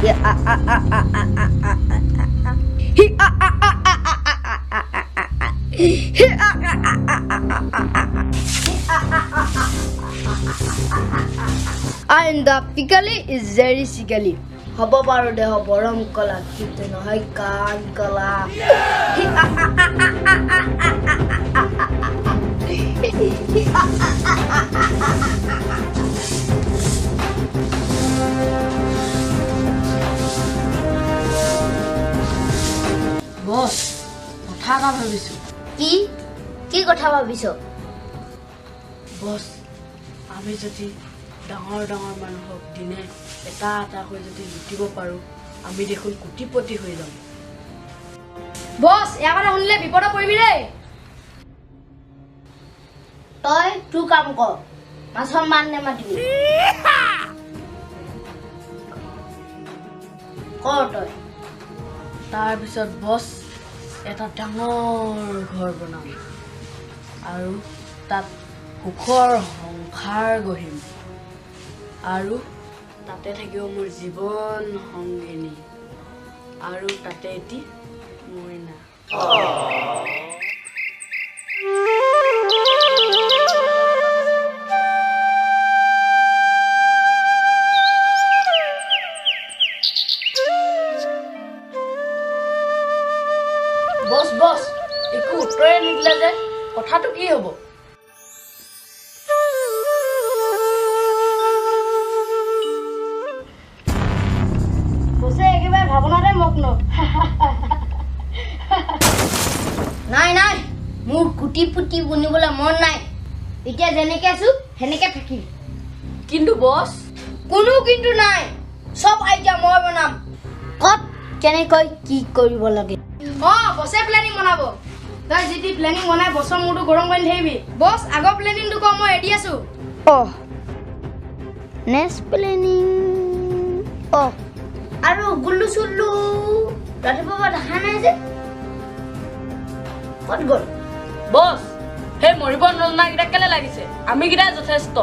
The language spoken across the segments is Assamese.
And the pickle is very sickly. Habo baro de borom kola kite no hai kan kola. Boss, কথা এটা ভাবিছো। কি কথা ভাবিছো? বস, আমি যদি ডাঙৰ ডাঙৰ মানুহক দিনে এটা হৈ যদি লুটিব পাৰো, আমি দেখোন কোটিপতি হৈ যাম। বস, ইয়াৰ কথা শুনিলে বিপদত পৰিবি ৰে। তই তোৰ কাম কৰ। মাছৰ মান নে মাতিবি। কৰ তই। তাৰপিছত বস এটা ডাঙৰ ঘৰ বনাম আৰু তাত সুখৰ সংসাৰ গঢ়িম আৰু তাতে থাকিব মোৰ জীৱন সংগিনী আৰু তাতে এটি মইনা। বস একো উত্তৰে নিদিলে যে কথাটো কি হ'ব? ভাবনাতে মগ্ন। নাই মোৰ কোটিপতি বনিবলৈ মন নাই। এতিয়া যেনেকে আছো সেনেকে থাকিম। কিন্তু বস, কোনো কিন্তু নাই। সব আইডিয়া মই বনাম। কত কেনেকৈ কি কৰিব লাগে। বছে প্লেনিং বনাব। তই যদি প্লেনিং বনাই বছৰ মোৰটো গৰম কৰি থাকিবি। বছ আগৰ প্লেনিংটো কম, মই ৰেডি আছো। নেক্সট প্লেনিং আৰু গুল্লু চুল্লু ৰাতিপুৱা দেখা নাই যে ক'ত গ'ল? বস, সেই মৰিব নলনাকেইটা কেলে লাগিছে? আমি কেইটাই যথেষ্ট।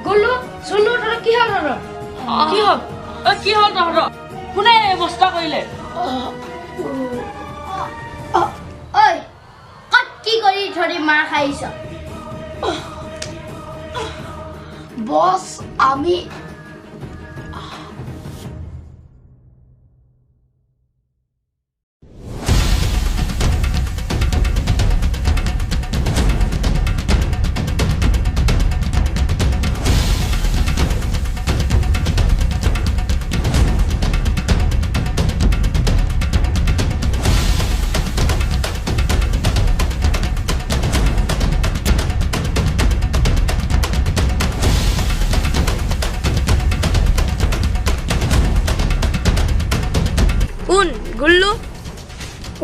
গুল্লু চুল্লু তহঁতৰ কি হ'ল? কি হ'ল তহঁতৰ? কোনে এই অৱস্থা কৰিলে? ঐ ক'ত কি কৰি ধৰি মাৰ খাইছ? বস, আমি গুল্লু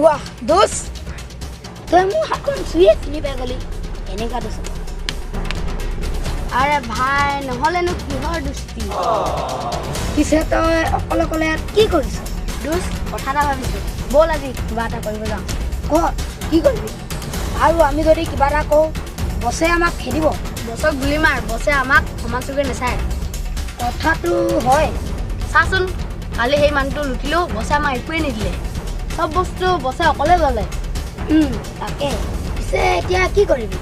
ৱাহ দোষ তই মোৰ হাতখন চুইয়ে চিনি পাই গলি। এনেকুৱা দোষ আৰে ভাই, নহ'লেনো কিহৰ দোস্তি? পিছে তই অকলে ইয়াত কি কৰিছ? দোষ কথা এটা ভাবিছোঁ, ব'ল আজি কিবা এটা কৰিব যাওঁ। কি কৰিবি? আৰু আমি যদি কিবা এটা কওঁ বছে আমাক খেদিব। বছক গুলি মাৰ, বছে আমাক সমান চকুৰে নাচায়। কথাটো হয়। চাচোন, কালি সেই মানুহটো লুটিলেও বছে আমাক একোৱেই নিদিলে। চব বস্তু বছে অকলে ল'লে। তাকে পিছে এতিয়া কি কৰিবি?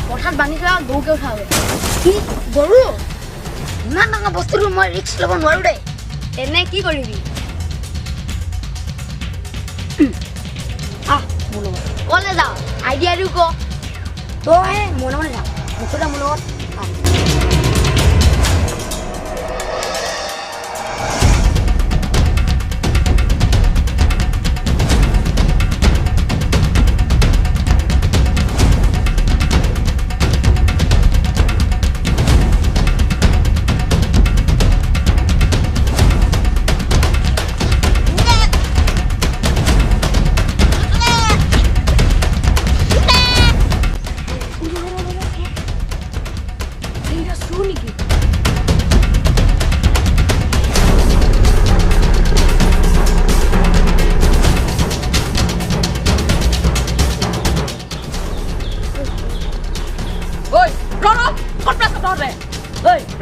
পথাৰত বান্ধি থোৱা গৰুকে উঠাব। কি গৰু? ইমান ডাঙৰ বস্তুটো মই ৰিস্ক ল'ব নোৱাৰো দেই। তেনে কি কৰিবি? মোৰ লগত ক'লে যাওঁ? আইডিয়াটো ক। তই মনে মনে যাওঁ, মুখতে মোৰ লগত।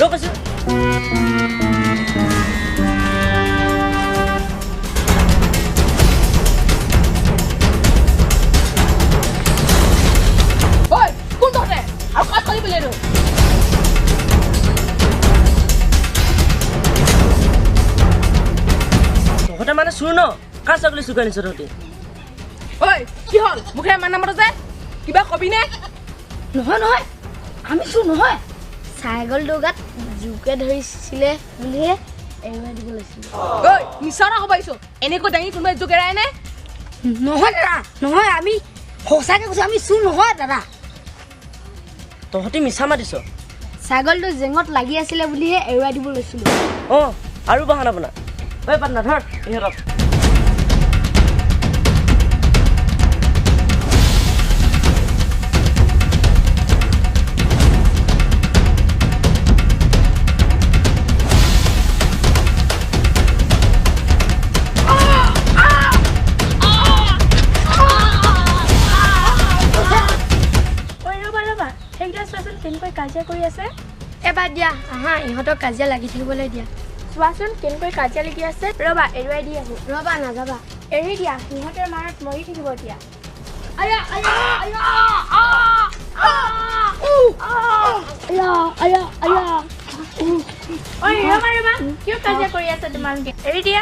কিয় কৈছে ঐ কোন তহঁতে আৰু কাজ কৰি পেলাই আৰু তহঁতে মানে চুৰ ন কাৰ ছাগলী চুকাই নিছ তহঁতি ঐ কি হ'ল মুখে ইমান নামত যে কিবা কবি নে নহয় নহয় আমি চুৰ নহয় ছাগলটো গাত জোকে ধৰিছিলে বুলিহে এৰুৱাই দিব লৈছিলোঁ ঐ মিছা না ক'ব আহিছ এনেকৈ দাঙি কোনোবাই জোক এৰাই নে নহয় দাদা নহয় আমি সঁচাকৈ কৈছোঁ আমি চুৰ নহয় দাদা তহঁতি মিছা মাতিছ ছাগলটো জেঙত লাগি আছিলে বুলিহে এৰুৱাই দিব লৈছিলোঁ অঁ আৰু বাহানা বনা ঐ পাটনা ধৰ ইহঁতক কেনেকৈ কাজিয়া কৰি আছে এবাৰ দিয়া আহা ইহঁতক কাজিয়া লাগি থাকিবলৈ দিয়া চোৱাচোন কেনেকৈ কাজিয়া লাগি আছে ৰ'বা এৰুৱাই দি আহোঁ ৰ'বা নাযাবা এৰি দিয়া সিহঁতৰ মাৰত মৰি থাকিব এতিয়া আয়া আয়া আয়া আয়া আয়া ঐ ৰ'বা ৰ'বা কিয় কাজিয়া কৰি আছে তোমালোকে এৰি দিয়া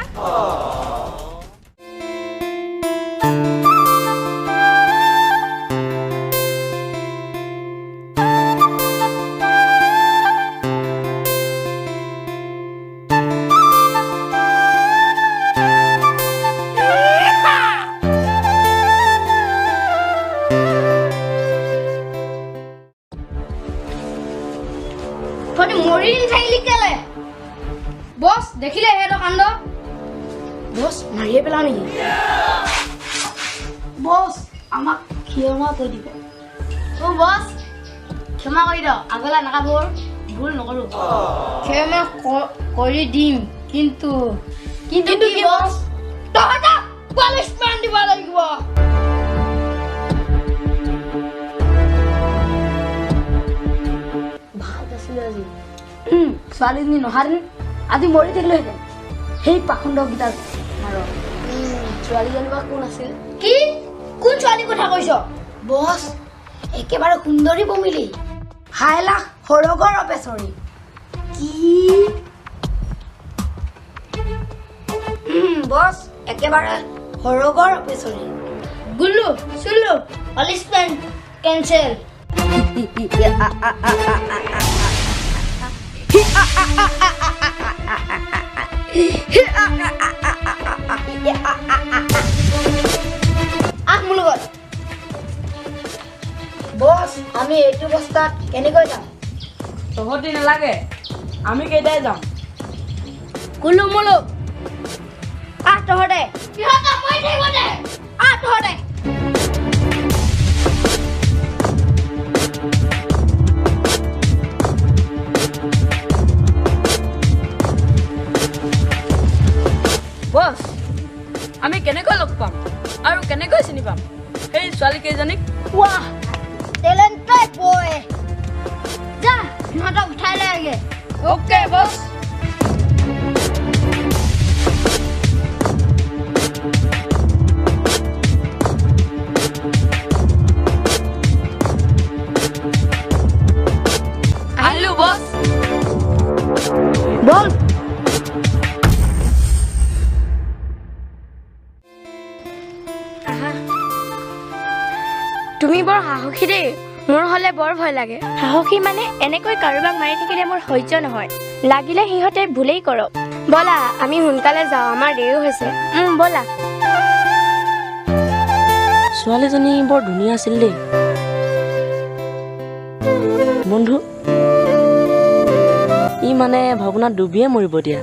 মৰি থাকিলি কেলে বছ দেখিলে সেইটো কাণ্ড বছ মাৰিয়ে পেলাও নেকি বছ আমাক ক্ষমা কৰি দিব অ বছ ক্ষমা কৰি দিয়ক আগলৈ এনেকুৱা ভুল নকৰোঁ ক্ষমা কৰি দিম কিন্তু কিন্তু কি বছ তহঁতক পানিছমেণ্ট দিব লাগিব ভাল আছিলে আজি ছোৱালীজনী নহাহেঁতেন আজি মৰি থাকিলোহেঁতেন সেই পাখণ্ডকেইটাক মাৰক ছোৱালীজনী বা কোন আছিল কি কোন ছোৱালীৰ কথা কৈছ বছ একেবাৰে সুন্দৰী বমিলি হাইলাখ সৰগৰ অপেচৰী কি বছ একেবাৰে সৰগৰ অপেচৰী গুল্লু চুল্লু পানিছমেণ্ট কেঞ্চেল মোৰ লগত বছ আমি এইটো অৱস্থাত কেনেকৈ যাম তহঁতি নালাগে আমি কেইটাই যাম কুলু মুলু তহঁতে তহঁতে বছ আমি কেনেকৈ লগ পাম আৰু কেনেকৈ চিনি পাম সেই ছোৱালী কেইজনীক ৱাহ টেলেণ্টেড বয় যা সিহঁতক উঠাই লৈ আগে অ'কে বছ আহিলো বছ বল তুমি বৰ সাহসী দেই মোৰ হ'লে বৰ ভয় লাগে সাহসী মানে এনেকৈ কাৰোবাক মাৰি থাকিলে মোৰ সহ্য নহয় লাগিলে সিহঁতে ভুলেই কৰক ব'লা আমি সোনকালে যাওঁ আমাৰ দেৰিও হৈছে ব'লা ছোৱালীজনী বৰ ধুনীয়া আছিল দেই বন্ধু ই মানে ভাৱনাত ডুবিয়ে মৰিব দিয়া